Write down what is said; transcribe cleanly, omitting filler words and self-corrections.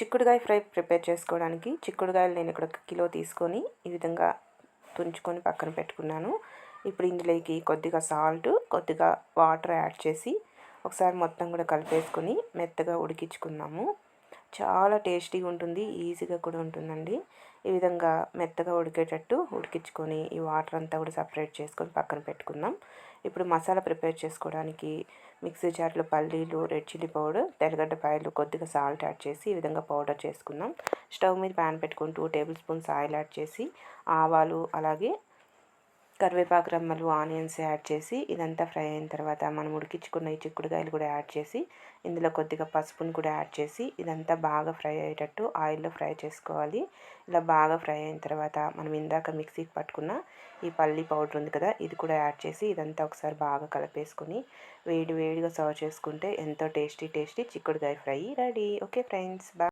చిక్కుడుగాయ fry prepare చేసుకోవడానికి చిక్కుడుగాయలు నేను ఇక్కడ 1 కిలో తీసుకొని ఈ విధంగా తుంచుకొని పక్కన పెట్టుకున్నాను. ఇప్పుడు ఇందులోకి కొద్దిగా సాల్ట్, కొద్దిగా వాటర్ యాడ్ చేసి ఒకసారి మొత్తం కూడా కలిపేసుకొని మెత్తగా ఉడికించుకుందాము. చాలా టేస్టీగా ఉంటుంది, ఈజీగా కూడా ఉంటుందండి. ఈ విధంగా మెత్తగా ఉడికేటట్టు ఉడికించుకొని ఈ వాటర్ అంతా కూడా సపరేట్ చేసుకొని పక్కన పెట్టుకుందాం. ఇప్పుడు మసాలా ప్రిపేర్ చేసుకోవడానికి మిక్సీ జార్లో పల్లీలు, రెడ్ చిల్లీ పౌడర్, తెల్లగడ్డపాయలు, కొద్దిగా సాల్ట్ యాడ్ చేసి ఈ విధంగా పౌడర్ చేసుకుందాం. స్టవ్ మీద ప్యాన్ పెట్టుకొని 2 టేబుల్ స్పూన్స్ ఆయిల్ యాడ్ చేసి ఆవాలు, అలాగే కరివేపాకు రెమ్మలు, ఆనియన్స్ యాడ్ చేసి ఇదంతా ఫ్రై అయిన తర్వాత మనం ఉడికించుకున్న ఈ చిక్కుడుకాయలు కూడా యాడ్ చేసి ఇందులో కొద్దిగా పసుపును కూడా యాడ్ చేసి ఇదంతా బాగా ఫ్రై అయ్యేటట్టు ఆయిల్లో ఫ్రై చేసుకోవాలి. ఇలా బాగా ఫ్రై అయిన తర్వాత మనం ఇందాక మిక్సీకి పట్టుకున్న ఈ పల్లి పౌడర్ ఉంది కదా, ఇది కూడా యాడ్ చేసి ఇదంతా ఒకసారి బాగా కలిపేసుకొని వేడిగా సర్వ్ చేసుకుంటే ఎంతో టేస్టీ చిక్కుడుకాయ fry ready. Okay friends, bye.